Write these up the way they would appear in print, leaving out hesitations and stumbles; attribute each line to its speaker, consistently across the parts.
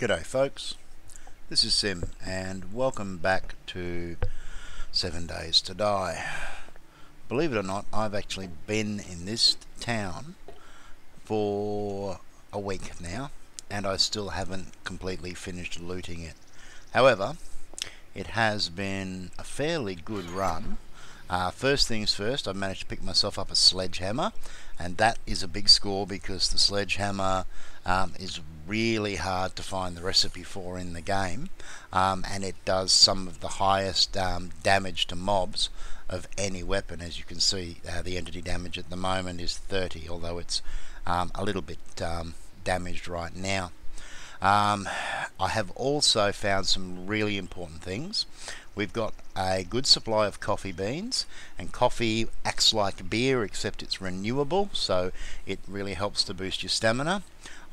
Speaker 1: G'day folks, this is Sim and welcome back to 7 Days to Die. Believe it or not, I've actually been in this town for a week now and I still haven't completely finished looting it. However, it has been a fairly good run. First things first, I managed to pick myself up a sledgehammer, and that is a big score because the sledgehammer is really hard to find the recipe for in the game, and it does some of the highest damage to mobs of any weapon. As you can see, the entity damage at the moment is 30, although it's a little bit damaged right now. I have also found some really important things. We've got a good supply of coffee beans, and coffee acts like beer except it's renewable, so it really helps to boost your stamina.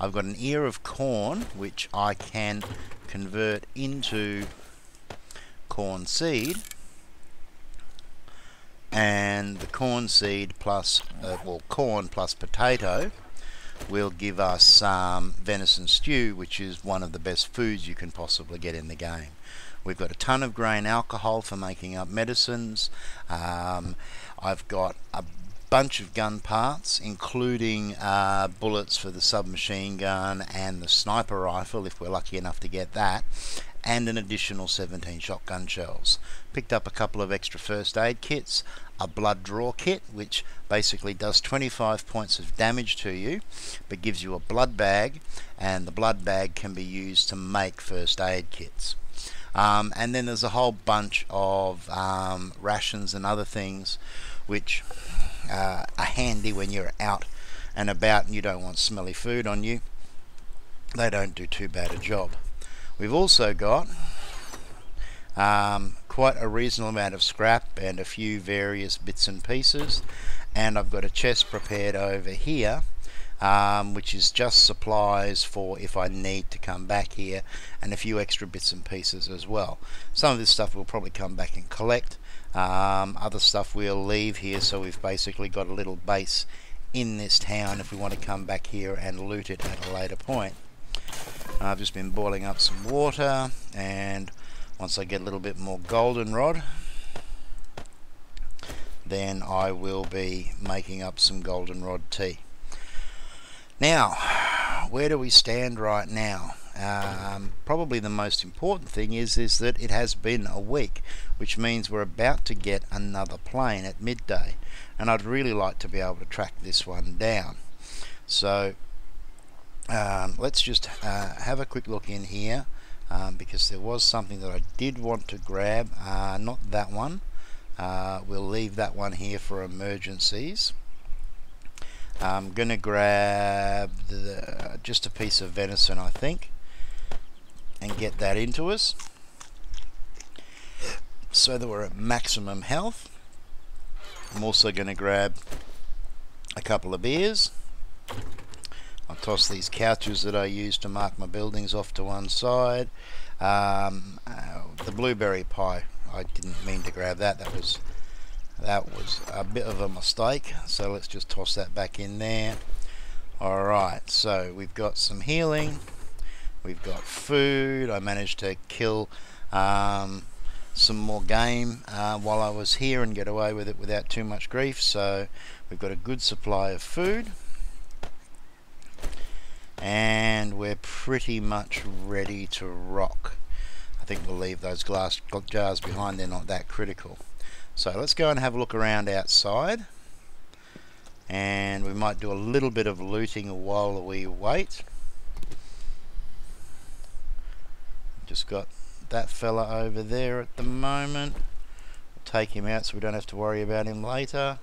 Speaker 1: I've got an ear of corn which I can convert into corn seed, and the corn seed plus corn plus potato will give us venison stew, which is one of the best foods you can possibly get in the game. We've got a ton of grain alcohol for making up medicines. I've got a bunch of gun parts, including bullets for the submachine gun and the sniper rifle, if we're lucky enough to get that, and an additional 17 shotgun shells. Picked up a couple of extra first aid kits, a blood draw kit which basically does 25 points of damage to you but gives you a blood bag, and the blood bag can be used to make first aid kits. And then there's a whole bunch of rations and other things which are handy when you're out and about and you don't want smelly food on you. They don't do too bad a job. We've also got quite a reasonable amount of scrap and a few various bits and pieces, and I've got a chest prepared over here which is just supplies for if I need to come back here, and a few extra bits and pieces as well. Some of this stuff we'll probably come back and collect, other stuff we'll leave here, so we've basically got a little base in this town if we want to come back here and loot it at a later point. I've just been boiling up some water, and once I get a little bit more goldenrod, then I will be making up some goldenrod tea. Now, where do we stand right now? Probably the most important thing is that it has been a week, which means we're about to get another plane at midday, and I'd really like to be able to track this one down. So let's just have a quick look in here, because there was something that I did want to grab. Not that one. We'll leave that one here for emergencies. I'm going to grab just a piece of venison, I think, and get that into us so that we're at maximum health. I'm also going to grab a couple of beers. I'll toss these couches that I use to mark my buildings off to one side. The blueberry pie, I didn't mean to grab that. That was a bit of a mistake, so let's just toss that back in there. Alright, so we've got some healing, we've got food. I managed to kill some more game while I was here and get away with it without too much grief, so we've got a good supply of food, and we're pretty much ready to rock. I think we'll leave those glass jars behind, they're not that critical. So let's go and have a look around outside, and we might do a little bit of looting while we wait. Just got that fella over there at the moment. We'll take him out so we don't have to worry about him later.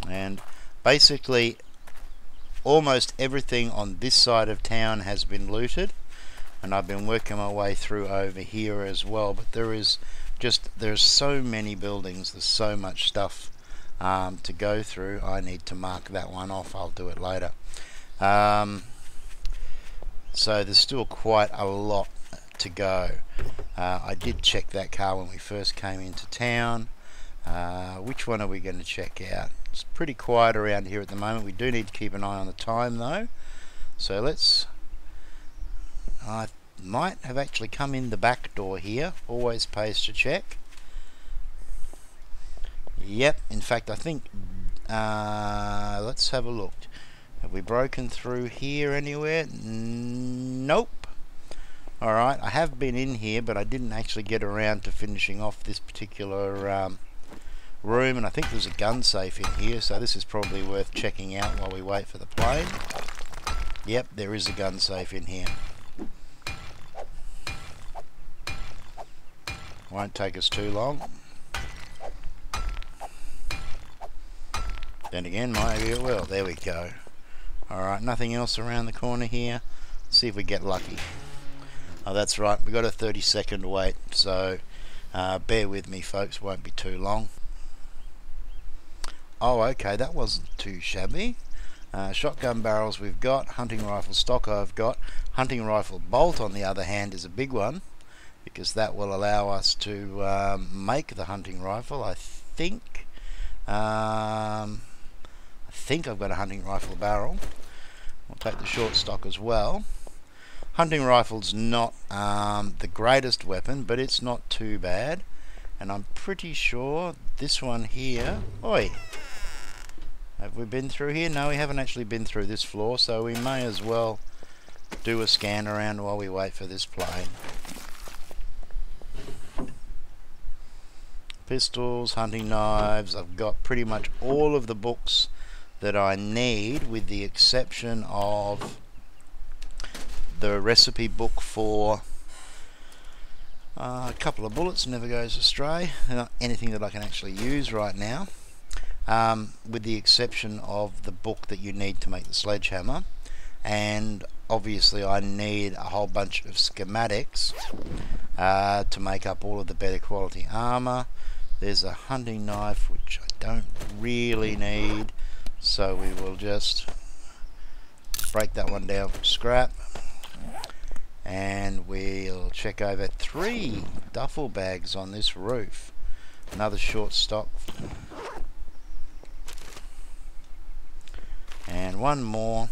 Speaker 1: And basically almost everything on this side of town has been looted, and I've been working my way through over here as well, but there's so many buildings, there's so much stuff to go through. I need to mark that one off. I'll do it later. So there's still quite a lot to go. I did check that car when we first came into town. Which one are we going to check out? It's pretty quiet around here at the moment. We do need to keep an eye on the time though. So let's... I might have actually come in the back door here. Always pays to check. Yep, in fact I think... let's have a look. Have we broken through here anywhere? Nope. Alright, I have been in here, but I didn't actually get around to finishing off this particular room, and I think there's a gun safe in here, so this is probably worth checking out while we wait for the plane. Yep, there is a gun safe in here. Won't take us too long. Then again, maybe it will. There we go. Alright, nothing else around the corner here. Let's see if we get lucky. Oh, that's right, we got a 30-second wait, so bear with me folks, won't be too long. Oh, okay, that wasn't too shabby. Shotgun barrels we've got, hunting rifle stock I've got. Hunting rifle bolt, on the other hand, is a big one, because that will allow us to make the hunting rifle. I think I've got a hunting rifle barrel. We'll take the short stock as well. Hunting rifle's not the greatest weapon, but it's not too bad. And I'm pretty sure this one here... Oi! Have we been through here? No, we haven't actually been through this floor, so we may as well do a scan around while we wait for this plane. Pistols, hunting knives, I've got pretty much all of the books that I need, with the exception of the recipe book for a couple of bullets, never goes astray. Not anything that I can actually use right now, with the exception of the book that you need to make the sledgehammer. And obviously I need a whole bunch of schematics to make up all of the better quality armor. There's a hunting knife which I don't really need, so we will just break that one down for scrap. And we'll check over 3 duffel bags on this roof. Another short stock. And one more.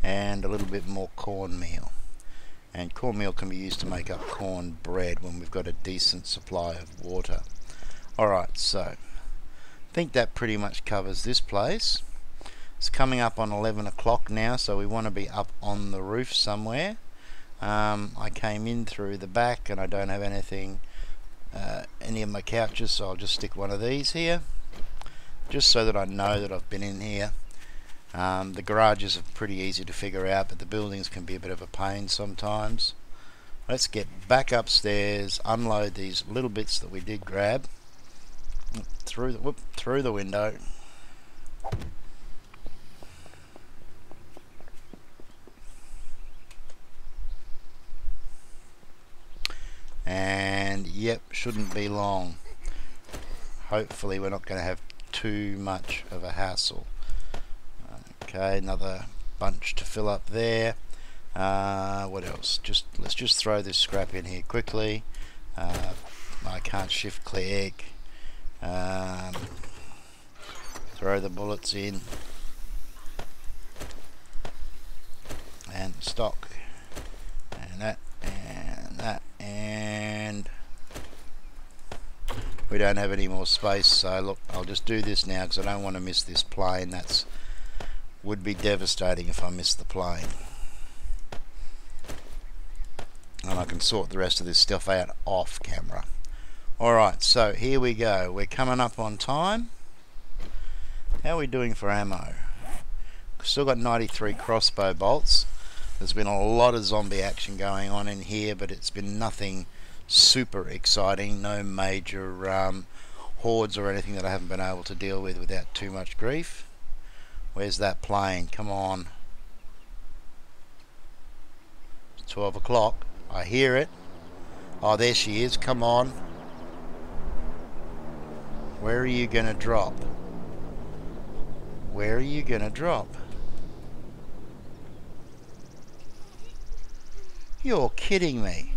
Speaker 1: And a little bit more cornmeal. And cornmeal can be used to make up corn bread when we've got a decent supply of water. Alright, so I think that pretty much covers this place. It's coming up on 11 o'clock now, so we want to be up on the roof somewhere. I came in through the back and I don't have anything, any of my couches, so I'll just stick one of these here, just so that I know that I've been in here. The garages are pretty easy to figure out, but the buildings can be a bit of a pain sometimes. Let's get back upstairs, unload these little bits that we did grab through the window. And yep, shouldn't be long. Hopefully we're not going to have too much of a hassle. Okay, another bunch to fill up there. What else? Let's just throw this scrap in here quickly. I can't shift click. Throw the bullets in. And stock. And that. And that. And we don't have any more space, so look, I'll just do this now because I don't want to miss this plane. That's would be devastating if I missed the plane. And I can sort the rest of this stuff out off camera. Alright, so here we go. We're coming up on time. How are we doing for ammo? Still got 93 crossbow bolts. There's been a lot of zombie action going on in here, but it's been nothing super exciting. No major hordes or anything that I haven't been able to deal with without too much grief. Where's that plane? Come on. It's 12 o'clock. I hear it. Oh, there she is. Come on. Where are you going to drop? Where are you going to drop? You're kidding me.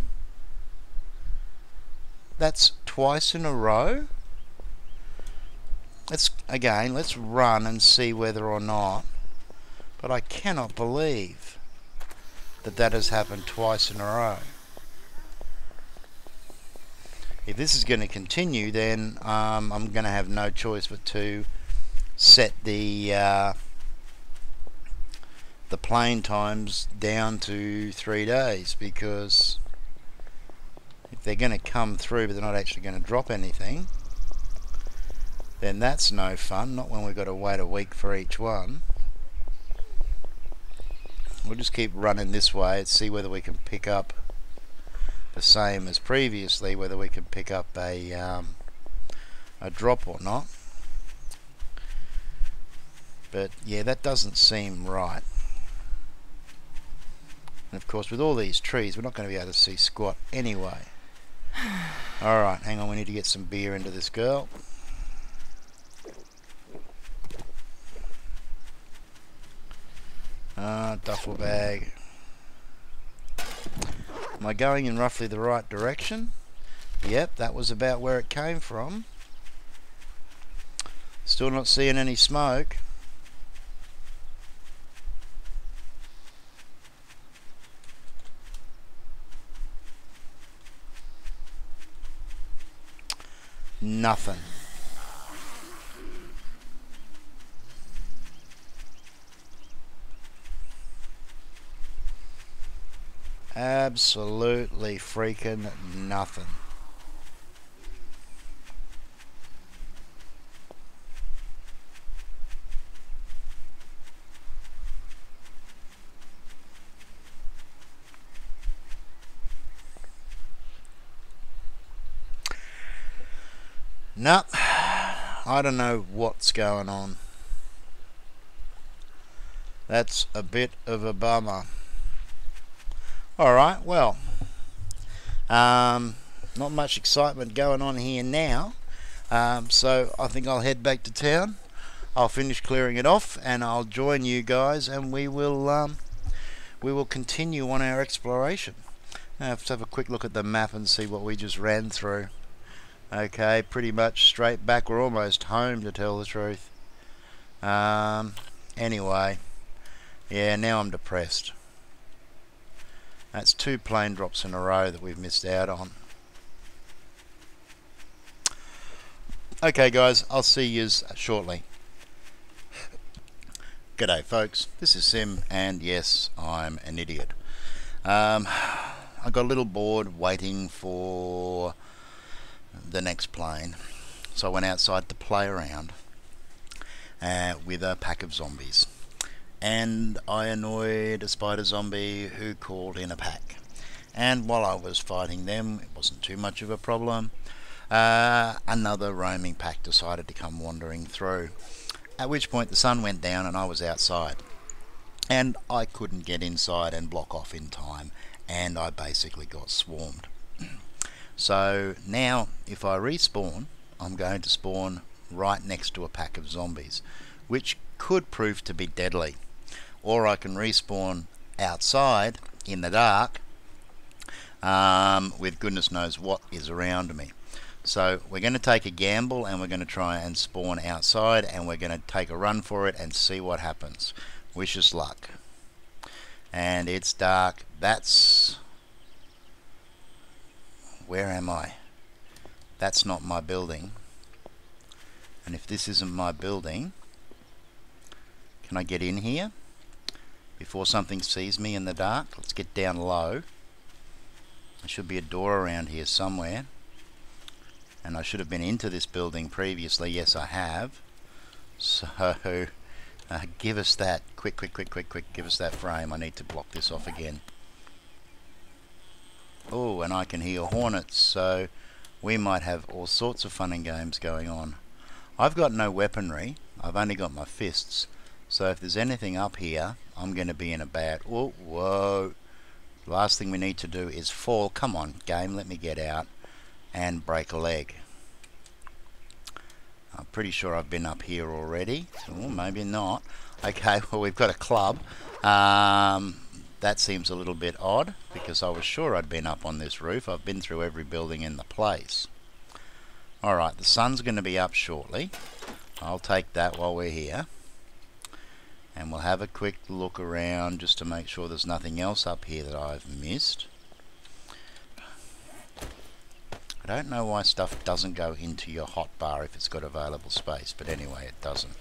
Speaker 1: That's twice in a row? again, let's run and see whether or not. But I cannot believe that that has happened twice in a row. If this is going to continue, then I'm going to have no choice but to set the plane times down to 3 days, because if they're going to come through but they're not actually going to drop anything, then that's no fun, not when we've got to wait a week for each one. We'll just keep running this way and see whether we can pick up the same as previously, whether we can pick up a drop or not. But yeah, that doesn't seem right. And of course, with all these trees, we're not going to be able to see squat anyway. Alright, hang on, we need to get some beer into this girl. Duffel bag. Am I going in roughly the right direction? Yep, that was about where it came from. Still not seeing any smoke. Nothing. Absolutely freaking nothing. Nope. I don't know what's going on. That's a bit of a bummer. Alright, well, not much excitement going on here now, so I think I'll head back to town. I'll finish clearing it off and I'll join you guys, and we will continue on our exploration. Let's have a quick look at the map and see what we just ran through. Okay, pretty much straight back. We're almost home, to tell the truth. Anyway, yeah, now I'm depressed. That's 2 plane drops in a row that we've missed out on. Okay guys, I'll see yous shortly. G'day folks, this is Sim, and yes, I'm an idiot. I got a little bored waiting for the next plane, so I went outside to play around with a pack of zombies. And I annoyed a spider zombie who called in a pack. And while I was fighting them, it wasn't too much of a problem. Another roaming pack decided to come wandering through. At which point the sun went down and I was outside. And I couldn't get inside and block off in time. And I basically got swarmed. So now, if I respawn, I'm going to spawn right next to a pack of zombies, which could prove to be deadly. Or I can respawn outside in the dark with goodness knows what is around me. So we're going to take a gamble, and we're going to try and spawn outside, and we're going to take a run for it and see what happens. Wish us luck. And it's dark. That's... Where am I? That's not my building. And if this isn't my building, can I get in here before something sees me in the dark? Let's get down low. There should be a door around here somewhere, and I should have been into this building previously. Yes, I have. So give us that. Quick, give us that frame. I need to block this off again. Oh, and I can hear hornets, so we might have all sorts of fun and games going on. I've got no weaponry. I've only got my fists. So if there's anything up here, I'm going to be in a bad... Oh, whoa. The last thing we need to do is fall. Come on, game, let me get out and break a leg. I'm pretty sure I've been up here already. Oh, maybe not. Okay, well, we've got a club. That seems a little bit odd, because I was sure I'd been up on this roof. I've been through every building in the place. Alright, the sun's going to be up shortly. I'll take that while we're here, and we'll have a quick look around just to make sure there's nothing else up here that I've missed. I don't know why stuff doesn't go into your hotbar if it's got available space, but anyway, it doesn't.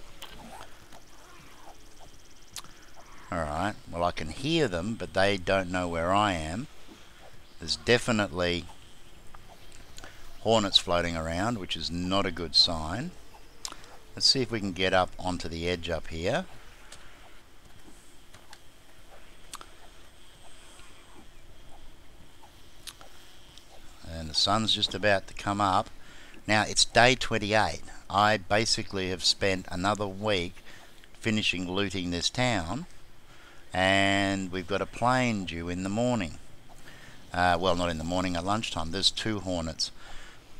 Speaker 1: Alright, well, I can hear them, but they don't know where I am. There's definitely hornets floating around, which is not a good sign. Let's see if we can get up onto the edge up here. And the sun's just about to come up. Now, it's day 28. I basically have spent another week finishing looting this town, and we've got a plane due in the morning. Well, not in the morning, at lunchtime. There's 2 hornets.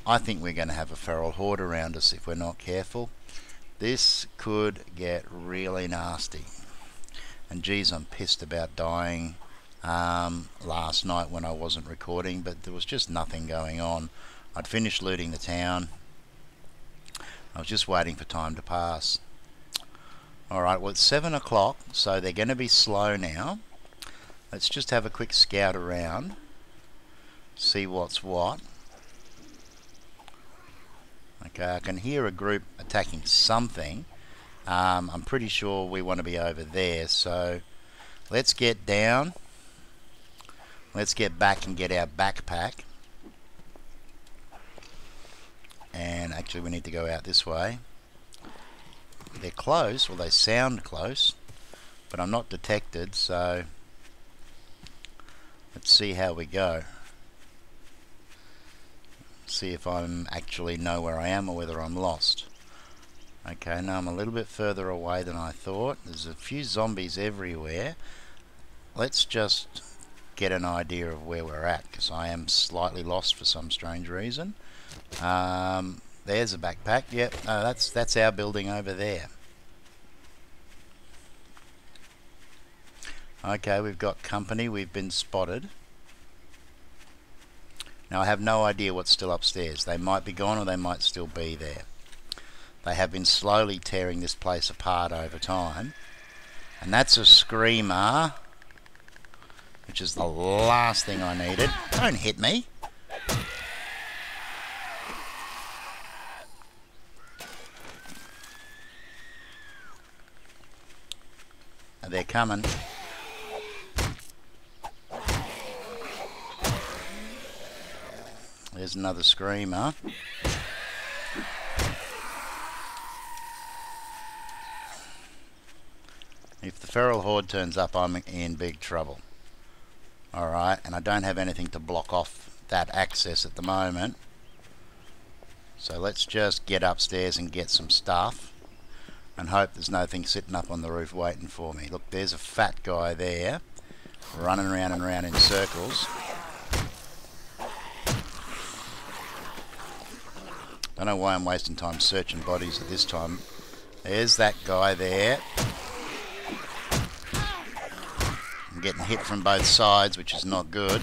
Speaker 1: I think we're going to have a feral horde around us if we're not careful. This could get really nasty. And geez, I'm pissed about dying last night when I wasn't recording, but there was just nothing going on. I'd finished looting the town. I was just waiting for time to pass. Alright, well, it's 7 o'clock, so they're going to be slow now. Let's just have a quick scout around, see what's what. Okay, I can hear a group attacking something. I'm pretty sure we want to be over there, so let's get down. Let's get back and get our backpack. And actually we need to go out this way. They're close, well, they sound close, but I'm not detected, so let's see how we go. See if I'm actually know where I am or whether I'm lost. Okay, now I'm a little bit further away than I thought. There's a few zombies everywhere. Let's just get an idea of where we're at, because I am slightly lost for some strange reason. There's a backpack. Yep, no, that's our building over there. Okay, we've got company. We've been spotted. Now I have no idea what's still upstairs. They might be gone or they might still be there. They have been slowly tearing this place apart over time. And that's a screamer, which is the last thing I needed. Don't hit me. They're coming. There's another screamer. If the feral horde turns up, I'm in big trouble. Alright, and I don't have anything to block off that access at the moment. So let's just get upstairs and get some stuff. And hope there's nothing sitting up on the roof waiting for me. Look, there's a fat guy there, running around and around in circles. Don't know why I'm wasting time searching bodies at this time. There's that guy there. I'm getting hit from both sides, which is not good.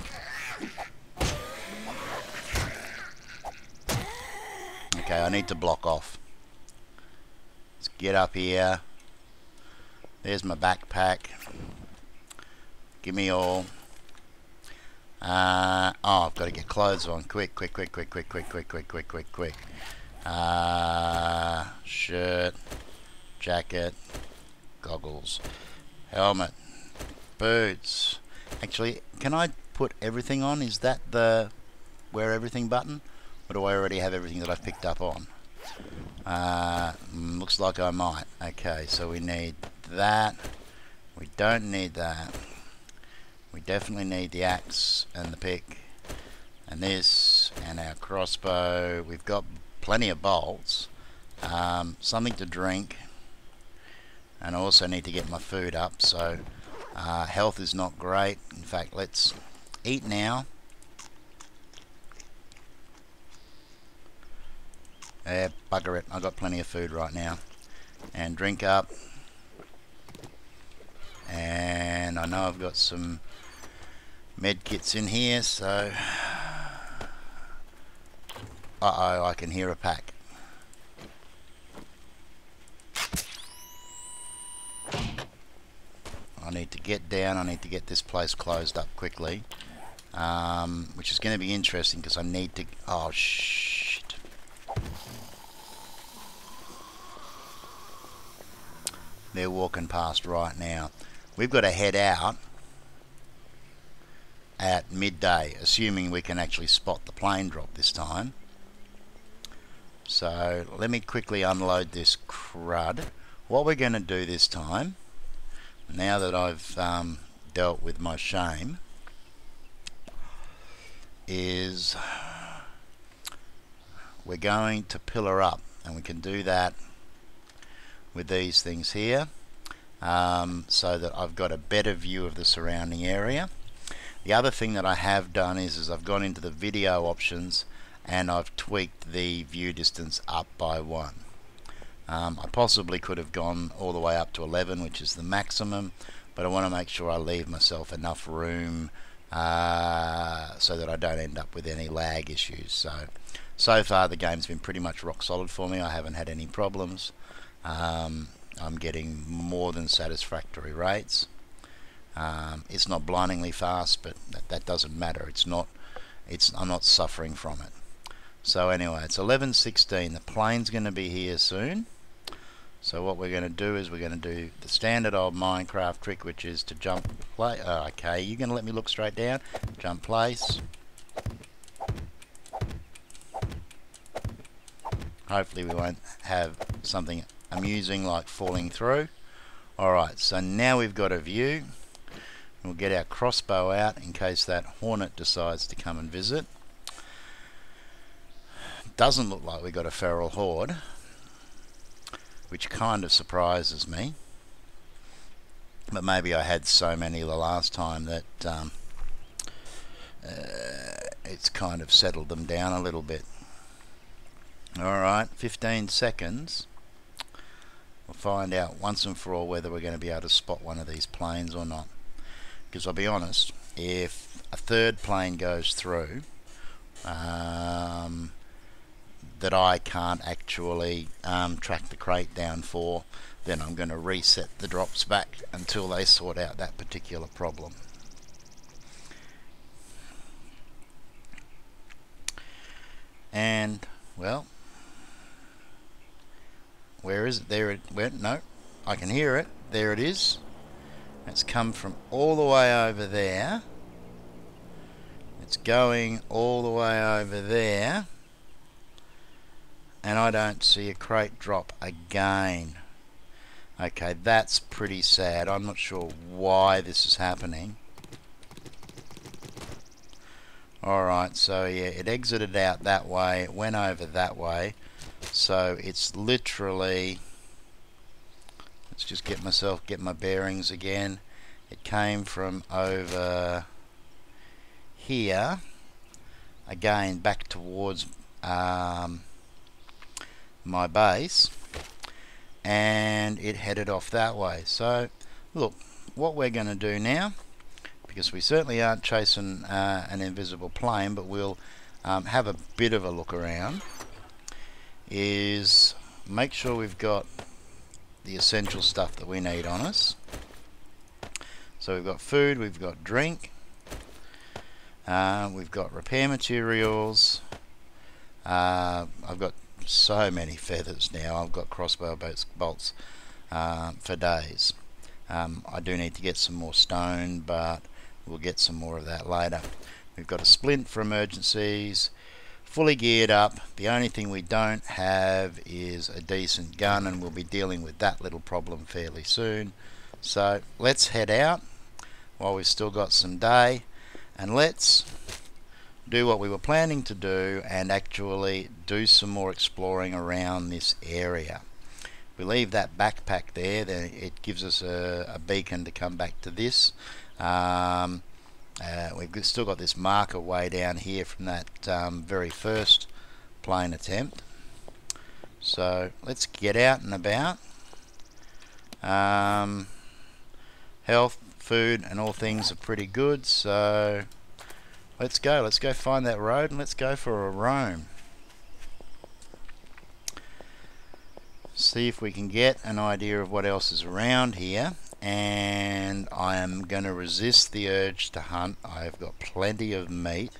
Speaker 1: Okay, I need to block off. Let's get up here. There's my backpack. Give me all. Oh, I've got to get clothes on. Quick. Shirt, jacket, goggles, helmet, boots. Actually, can I put everything on? Is that the wear everything button? Or do I already have everything that I've picked up on? Looks like I might. Okay, so we need that. We don't need that. We definitely need the axe and the pick and this and our crossbow. We've got plenty of bolts. Something to drink, and I also need to get my food up, so health is not great. In fact, let's eat now. Bugger it, I've got plenty of food right now. And drink up. And I know I've got some med kits in here, so uh-oh, I can hear a pack. I need to get down, I need to get this place closed up quickly, which is going to be interesting because I need to... oh shit. They're walking past right now. We've got to head out at midday, assuming we can actually spot the plane drop this time. So let me quickly unload this crud. What we're going to do this time, now that I've dealt with my shame, is we're going to pillar up, and we can do that with these things here, so that I've got a better view of the surrounding area. The other thing that I have done is I've gone into the video options and I've tweaked the view distance up by 1. I possibly could have gone all the way up to 11, which is the maximum, but I want to make sure I leave myself enough room so that I don't end up with any lag issues. So far the game's been pretty much rock solid for me. I haven't had any problems. I'm getting more than satisfactory rates. It's not blindingly fast, but that doesn't matter. I'm not suffering from it. So anyway, it's 11:16. The plane's going to be here soon. So what we're going to do is we're going to do the standard old Minecraft trick, which is to jump place. Okay, you're going to let me look straight down. Jump place. Hopefully we won't have something amusing like falling through. Alright, so now we've got a view. We'll get our crossbow out in case that hornet decides to come and visit. Doesn't look like we got a feral horde, which kind of surprises me. But maybe I had so many the last time that it's kind of settled them down a little bit. Alright, 15 seconds. We'll find out once and for all whether we're going to be able to spot one of these planes or not. Because I'll be honest, if a third plane goes through that I can't actually track the crate down for, then I'm going to reset the drops back until they sort out that particular problem. And, well, where is it? There it went. No, I can hear it. There it is. It's come from all the way over there. It's going all the way over there. And I don't see a crate drop again. Okay, that's pretty sad. I'm not sure why this is happening. Alright, so yeah, it exited out that way, it went over that way. So it's literally, let's just get my bearings again. It came from over here, again back towards my base, and it headed off that way. So look, what we're going to do now, because we certainly aren't chasing an invisible plane, but we'll have a bit of a look around, is make sure we've got the essential stuff that we need on us. So we've got food, we've got drink, we've got repair materials. I've got so many feathers now. I've got crossbow bolts for days. I do need to get some more stone, but we'll get some more of that later. We've got a splint for emergencies, fully geared up. The only thing we don't have is a decent gun, and we'll be dealing with that little problem fairly soon. So let's head out while we've still got some day, and let's do what we were planning to do and actually do some more exploring around this area. We leave that backpack there, then it gives us a beacon to come back to this. We've still got this marker way down here from that very first plane attempt. So let's get out and about. Health, food and all things are pretty good, so let's go find that road and let's go for a roam. see if we can get an idea of what else is around here, and I am going to resist the urge to hunt. I've got plenty of meat.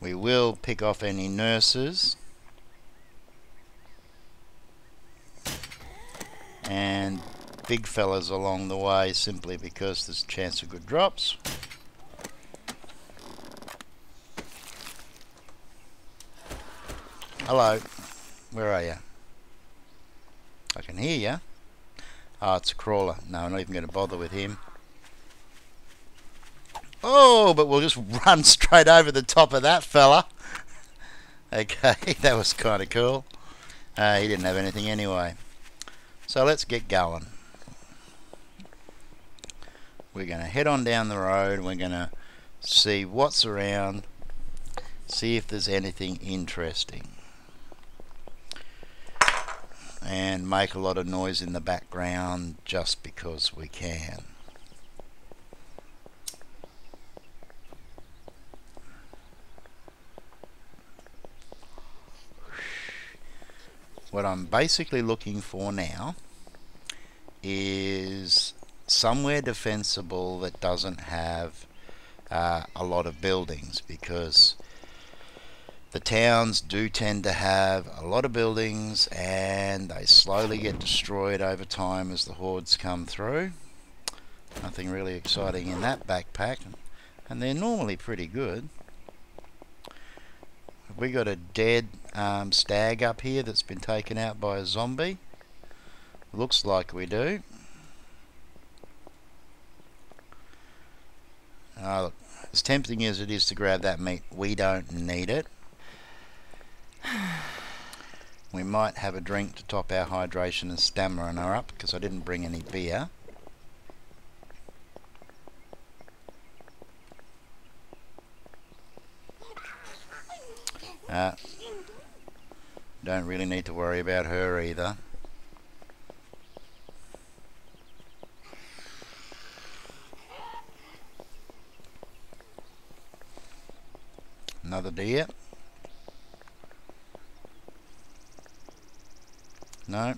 Speaker 1: We will pick off any nurses and big fellas along the way, simply because there's a chance of good drops. Hello, where are you? I can hear you. Oh, it's a crawler. No, I'm not even going to bother with him. Oh, but we'll just run straight over the top of that fella. Okay, that was kind of cool. He didn't have anything anyway. So let's get going. We're going to head on down the road. We're going to see what's around, see if there's anything interesting, and make a lot of noise in the background just because we can. What I'm basically looking for now is somewhere defensible that doesn't have a lot of buildings, because the towns do tend to have a lot of buildings and they slowly get destroyed over time as the hordes come through. Nothing really exciting in that backpack, and they're normally pretty good. Have we got a dead stag up here that's been taken out by a zombie? Looks like we do. Look, as tempting as it is to grab that meat, we don't need it. We might have a drink to top our hydration and stamina up, because I didn't bring any beer. Don't really need to worry about her either. Another deer. No,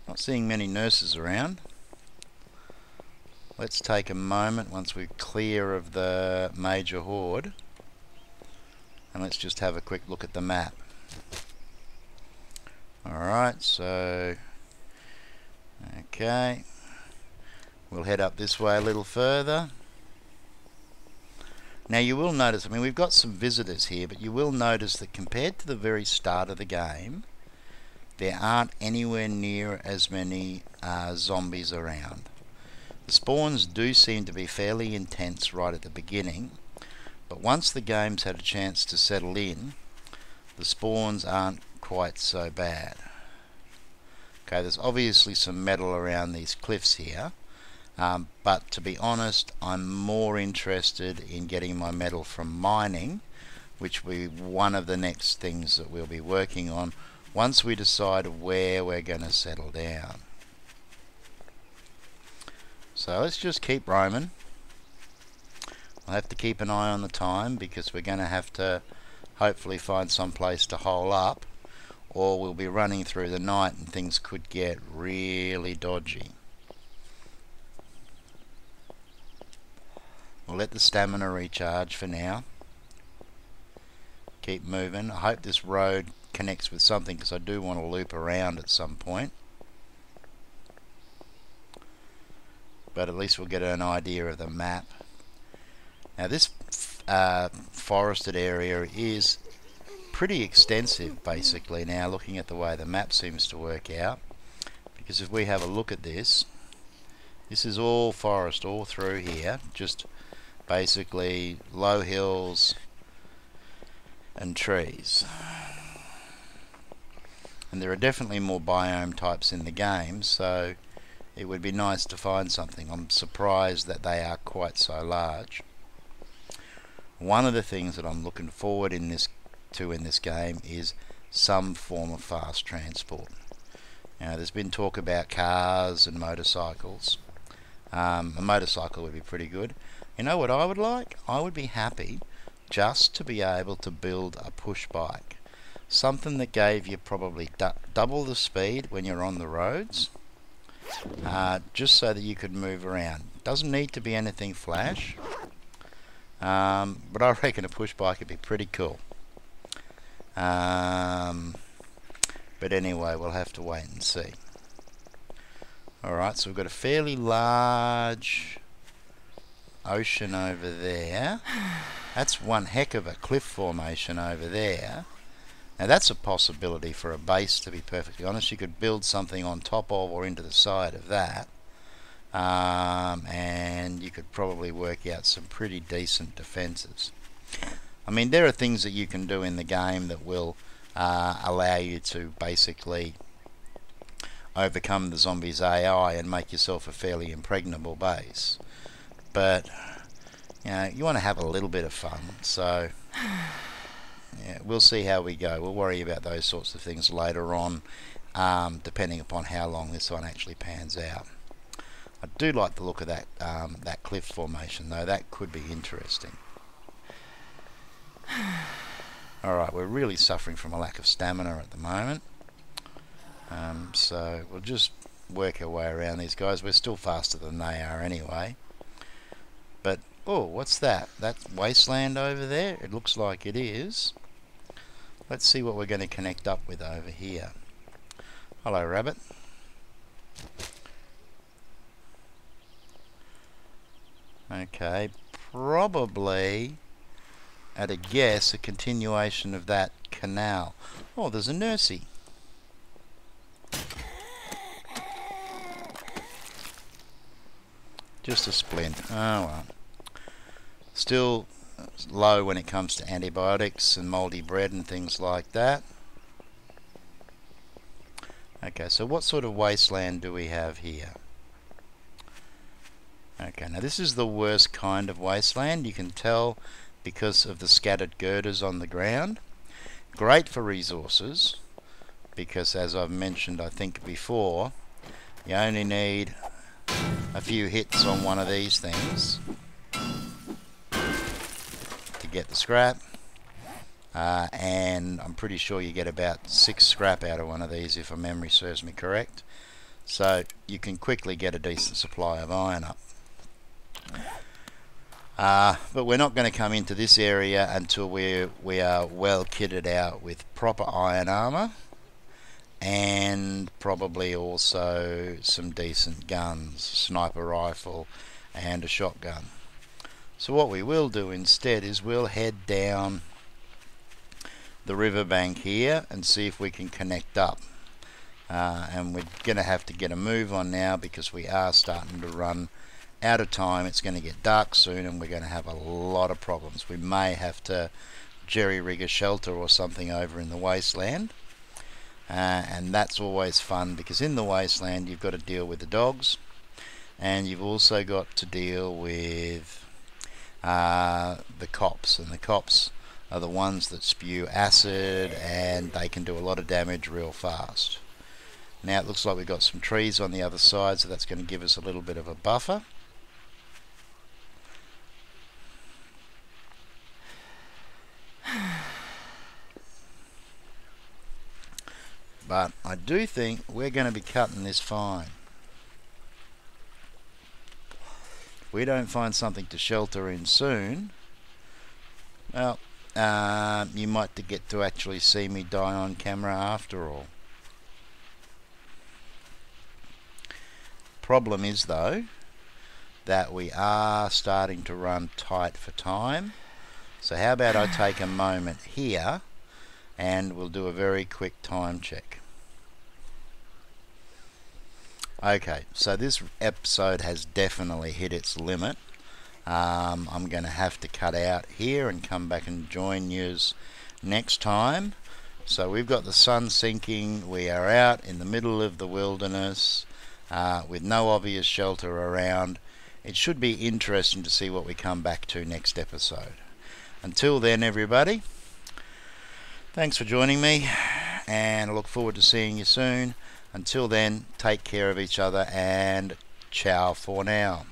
Speaker 1: not seeing many nurses around. Let's take a moment once we're clear of the major horde, and let's just have a quick look at the map. Alright, so okay, we'll head up this way a little further. Now you will notice, I mean, we've got some visitors here, but you will notice that compared to the very start of the game, there aren't anywhere near as many zombies around. The spawns do seem to be fairly intense right at the beginning, but once the game's had a chance to settle in, the spawns aren't quite so bad. Okay, there's obviously some metal around these cliffs here, but to be honest, I'm more interested in getting my metal from mining, which will be one of the next things that we'll be working on once we decide where we're going to settle down. So let's just keep roaming. I'll have to keep an eye on the time, because we're going to have to hopefully find some place to hole up, or we'll be running through the night and things could get really dodgy. We'll let the stamina recharge for now. Keep moving. I hope this road connects with something, because I do want to loop around at some point. But at least we'll get an idea of the map. Now this forested area is pretty extensive basically now, looking at the way the map seems to work out, because if we have a look at this, this is all forest all through here, just basically low hills and trees. And there are definitely more biome types in the game, so it would be nice to find something. I'm surprised that they are quite so large. One of the things that I'm looking forward in this game is some form of fast transport. Now, there's been talk about cars and motorcycles. A motorcycle would be pretty good. You know what I would like? I would be happy just to be able to build a push bike. something that gave you probably double the speed when you're on the roads, just so that you could move around. Doesn't need to be anything flash, but I reckon a push bike would be pretty cool. But anyway, we'll have to wait and see. Alright, so we've got a fairly large ocean over there. That's one heck of a cliff formation over there. Now that's a possibility for a base, to be perfectly honest. You could build something on top of or into the side of that, and you could probably work out some pretty decent defenses. I mean, there are things that you can do in the game that will allow you to basically overcome the zombies' AI and make yourself a fairly impregnable base. But you know, you want to have a little bit of fun, so yeah, we'll see how we go. We'll worry about those sorts of things later on, depending upon how long this one actually pans out. I do like the look of that that cliff formation, though. That could be interesting. Alright, we're really suffering from a lack of stamina at the moment, so we'll just work our way around these guys. We're still faster than they are anyway. But, oh, what's that? That's wasteland over there? It looks like it is. Let's see what we're going to connect up with over here. Hello, rabbit. Okay, probably, at a guess, a continuation of that canal. Oh, there's a nursie. Just a splint. Oh well. Still low when it comes to antibiotics and mouldy bread and things like that. Okay, so what sort of wasteland do we have here? Okay, now this is the worst kind of wasteland. You can tell because of the scattered girders on the ground. Great for resources, because as I've mentioned I think before, you only need a few hits on one of these things to get the scrap, and I'm pretty sure you get about 6 scrap out of one of these if my memory serves me correct, so you can quickly get a decent supply of iron up. But we're not going to come into this area until we are well kitted out with proper iron armor and probably also some decent guns, sniper rifle and a shotgun. So what we will do instead is we'll head down the riverbank here and see if we can connect up, and we're going to have to get a move on now because we are starting to run out of time. It's going to get dark soon and we're going to have a lot of problems. We may have to jerry-rig a shelter or something over in the wasteland, and that's always fun because in the wasteland you've got to deal with the dogs and you've also got to deal with the cops, and the cops are the ones that spew acid and they can do a lot of damage real fast. Now it looks like we've got some trees on the other side, so that's going to give us a little bit of a buffer. But I do think we're going to be cutting this fine. If we don't find something to shelter in soon, well, you might get to actually see me die on camera after all. Problem is though that we are starting to run tight for time, so how about I take a moment here and we'll do a very quick time check. Okay, so this episode has definitely hit its limit. I'm going to have to cut out here and come back and join yous next time. So we've got the sun sinking, we are out in the middle of the wilderness with no obvious shelter around. It should be interesting to see what we come back to next episode. Until then everybody, thanks for joining me and I look forward to seeing you soon. Until then, take care of each other and ciao for now.